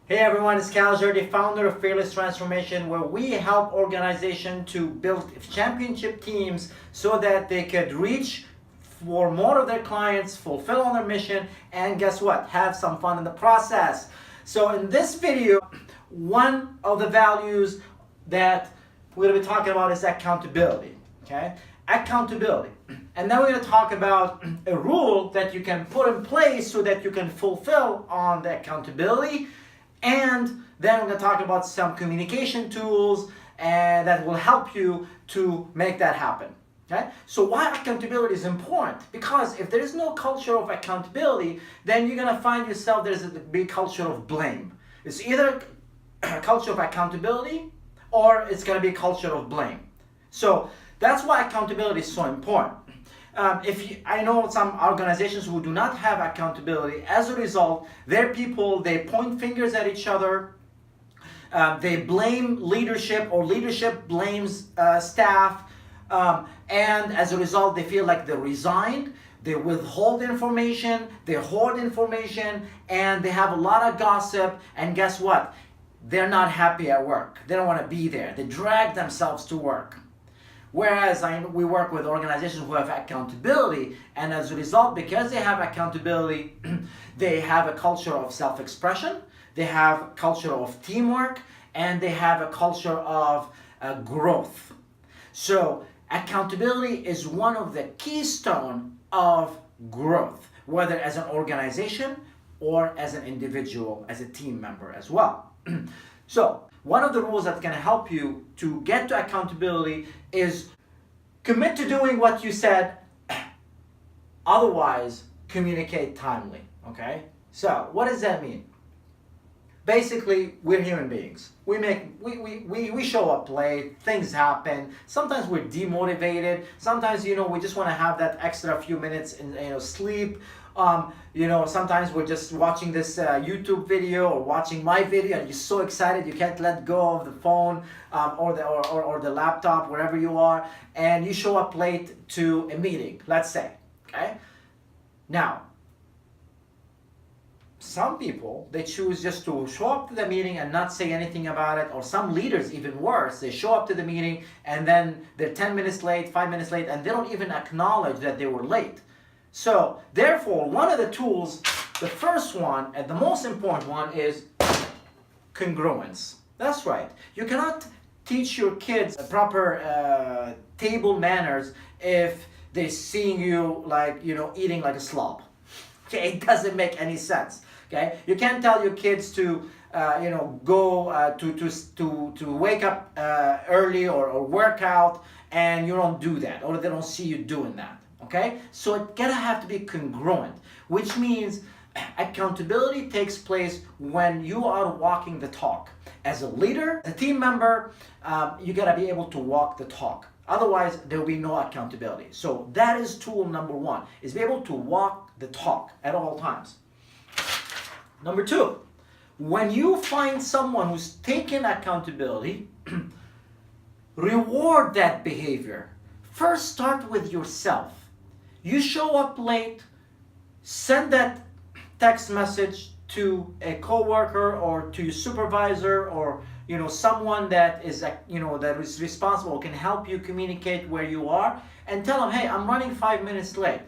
Hey everyone, it's Cal the founder of Fearless Transformation, where we help organizations to build championship teams so that they could reach for more of their clients, fulfill on their mission, and guess what? Have some fun in the process. So in this video, one of the values that we're going to be talking about is accountability. Okay? Accountability. And then we're going to talk about a rule that you can put in place so that you can fulfill on the accountability. And then we're going to talk about some communication tools that will help you to make that happen. Okay? So why accountability is important? Because if there is no culture of accountability, then you're going to find yourself there's a big culture of blame. It's either a culture of accountability or it's going to be a culture of blame. So that's why accountability is so important. I know some organizations who do not have accountability. As a result, their people, they point fingers at each other. They blame leadership, or leadership blames staff. And as a result, they feel like they're resigned. They withhold information, they hoard information, and they have a lot of gossip. And guess what? They're not happy at work. They don't want to be there. They drag themselves to work. Whereas we work with organizations who have accountability, and as a result, because they have accountability, they have a culture of self-expression, they have a culture of teamwork, and they have a culture of growth. So accountability is one of the keystone of growth, whether as an organization or as an individual, as a team member as well. So one of the rules that's going to help you to get to accountability is commit to doing what you said, otherwise communicate timely. Okay? So what does that mean? Basically, we're human beings. We show up late, things happen. Sometimes we're demotivated. Sometimes, we just want to have that extra few minutes and, sleep. Sometimes we're just watching this YouTube video or watching my video and you're so excited you can't let go of the phone or the laptop, wherever you are, and you show up late to a meeting, let's say, okay? Now, some people, they choose just to show up to the meeting and not say anything about it, or some leaders, even worse, they show up to the meeting and then they're 10 minutes late, 5 minutes late, and they don't even acknowledge that they were late. So, therefore, one of the tools, the first one and the most important one is congruence. That's right. You cannot teach your kids proper table manners if they're seeing you eating like a slob. Okay, it doesn't make any sense. Okay, you can't tell your kids to go to wake up early or work out, and you don't do that, or they don't see you doing that. Okay, so it's gonna have to be congruent, which means accountability takes place when you are walking the talk. As a leader, a team member, you gotta be able to walk the talk. Otherwise, there will be no accountability. So that is tool number one, is be able to walk the talk at all times. Number two, when you find someone who's taken accountability, reward that behavior. First, start with yourself. You show up late, send that text message to a coworker or to your supervisor, or someone that is that is responsible, can help you communicate where you are, and tell them, hey, I'm running 5 minutes late.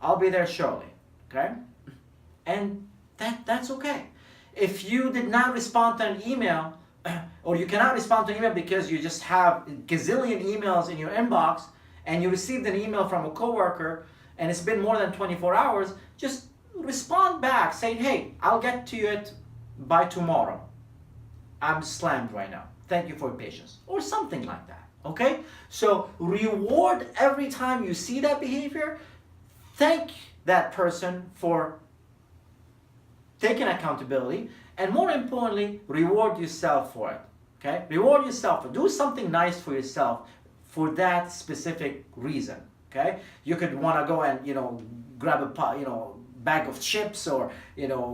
I'll be there shortly. Okay? And that's okay. If you did not respond to an email, or you cannot respond to an email because you just have a gazillion emails in your inbox, and you received an email from a coworker and it's been more than 24 hours, just respond back saying, hey, I'll get to it by tomorrow. I'm slammed right now. Thank you for your patience. Or something like that. Okay? So reward every time you see that behavior. Thank that person for taking accountability, and more importantly, reward yourself for it. Okay? Reward yourself. Do something nice for yourself for that specific reason. Okay? You could want to go and grab a bag of chips, or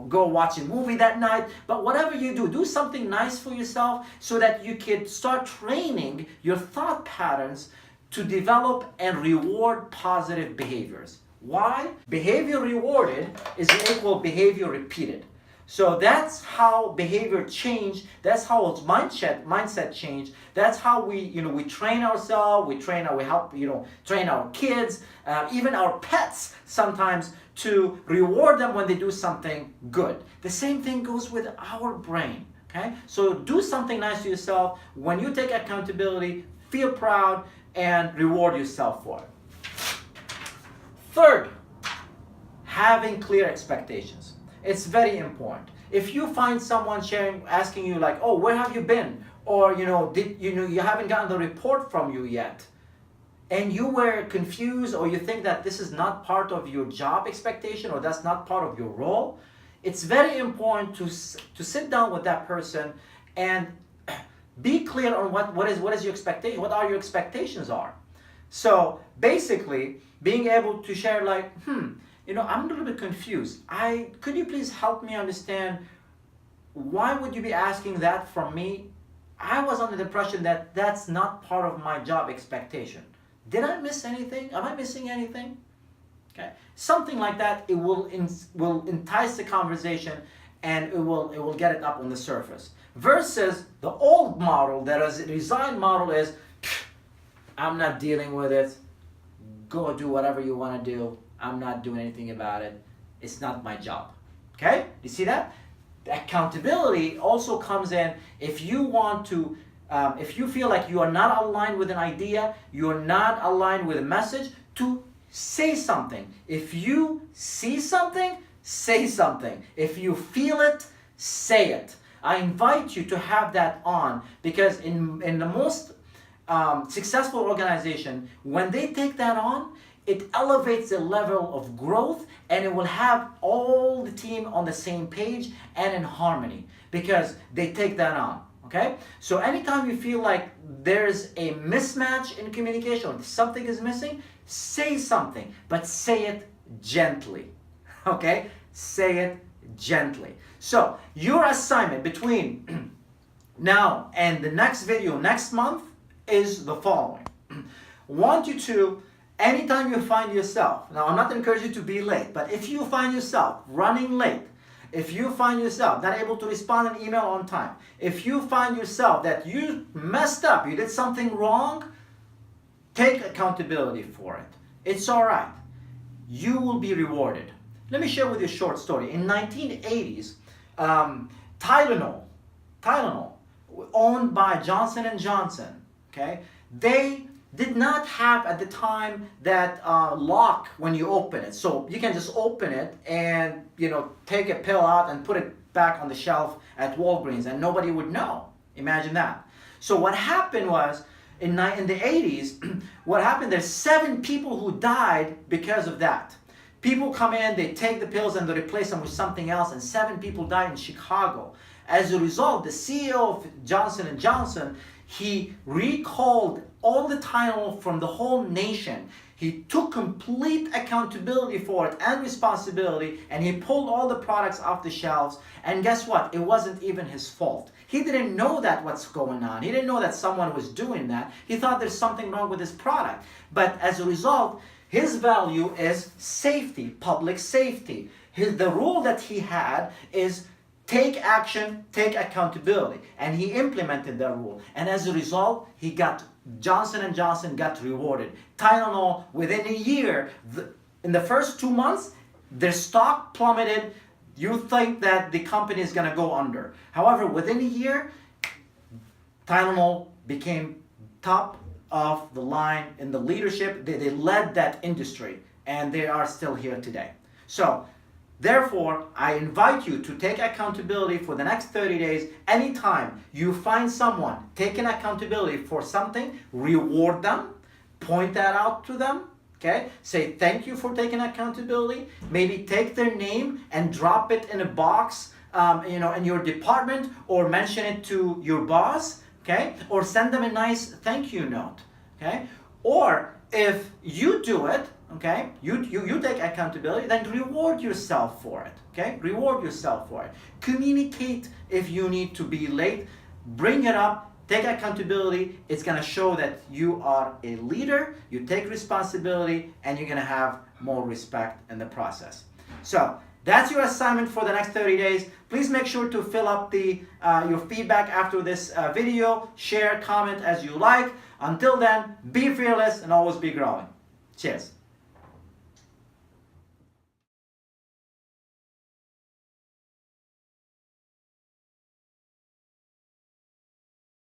go watch a movie that night. But whatever you do something nice for yourself so that you can start training your thought patterns to develop and reward positive behaviors. Why? Behavior rewarded is equal behavior repeated. So that's how behavior change. That's how its mindset change. That's how we train ourselves. We help train our kids, even our pets sometimes, to reward them when they do something good. The same thing goes with our brain. Okay, so do something nice to yourself. When you take accountability, feel proud and reward yourself for it. Third, having clear expectations. It's very important. If you find someone asking you like, "Oh, where have you been?" or you haven't gotten the report from you yet, and you were confused, or you think that this is not part of your job expectation, or that's not part of your role, it's very important to sit down with that person and be clear on what is your expectation, what are your expectations are. So basically, being able to share like, I'm a little bit confused. Could you please help me understand, why would you be asking that from me? I was under the impression that that's not part of my job expectation. Did I miss anything? Am I missing anything? Okay, something like that. It will entice the conversation, and it will get it up on the surface. Versus the old model, that is a resigned model, is I'm not dealing with it. Go do whatever you want to do. I'm not doing anything about it. It's not my job. Okay? You see that? The accountability also comes in if you want to, if you feel like you are not aligned with an idea, you are not aligned with a message, to say something. If you see something, say something. If you feel it, say it. I invite you to have that on, because in the most successful organization, when they take that on, it elevates the level of growth, and it will have all the team on the same page and in harmony, because they take that on. Okay? So anytime you feel like there's a mismatch in communication, or something is missing, say something, but say it gently. Okay? Say it gently. So your assignment between now and the next video next month is the following. Want you to, anytime you find yourself, now I'm not encouraging you to be late, but if you find yourself running late, if you find yourself not able to respond an email on time, if you find yourself that you messed up, you did something wrong, take accountability for it. It's all right. You will be rewarded. Let me share with you a short story. In 1980s, Tylenol, owned by Johnson & Johnson, okay, they did not have at the time that lock when you open it. So you can just open it and take a pill out and put it back on the shelf at Walgreens, and nobody would know. Imagine that. So what happened was, in the 80s, what happened, there's 7 people who died because of that. People come in, they take the pills and they replace them with something else, and 7 people died in Chicago. As a result, the CEO of Johnson & Johnson, he recalled all the Tylenol from the whole nation. He took complete accountability for it and responsibility, and he pulled all the products off the shelves. And guess what? It wasn't even his fault. He didn't know that what's going on. He didn't know that someone was doing that. He thought there's something wrong with his product. But as a result, his value is safety, public safety. The rule that he had is take action, take accountability. And he implemented that rule. And as a result, Johnson & Johnson got rewarded. Tylenol, within a year, in the first 2 months, their stock plummeted. You think that the company is going to go under. However, within a year, Tylenol became top of the line in the leadership. They led that industry, and they are still here today. So, therefore, I invite you to take accountability for the next 30 days. Anytime you find someone taking accountability for something, reward them, point that out to them. Okay? Say thank you for taking accountability. Maybe take their name and drop it in a box, in your department, or mention it to your boss. Okay? Or send them a nice thank you note. Okay? Or if you do it, okay, you take accountability, then reward yourself for it. Okay? Reward yourself for it. Communicate if you need to be late. Bring it up. Take accountability. It's going to show that you are a leader, you take responsibility, and you're going to have more respect in the process. So That's your assignment for the next 30 days. Please make sure to fill up your feedback after this video. Share, comment as you like. Until then, be fearless and always be growing. Cheers.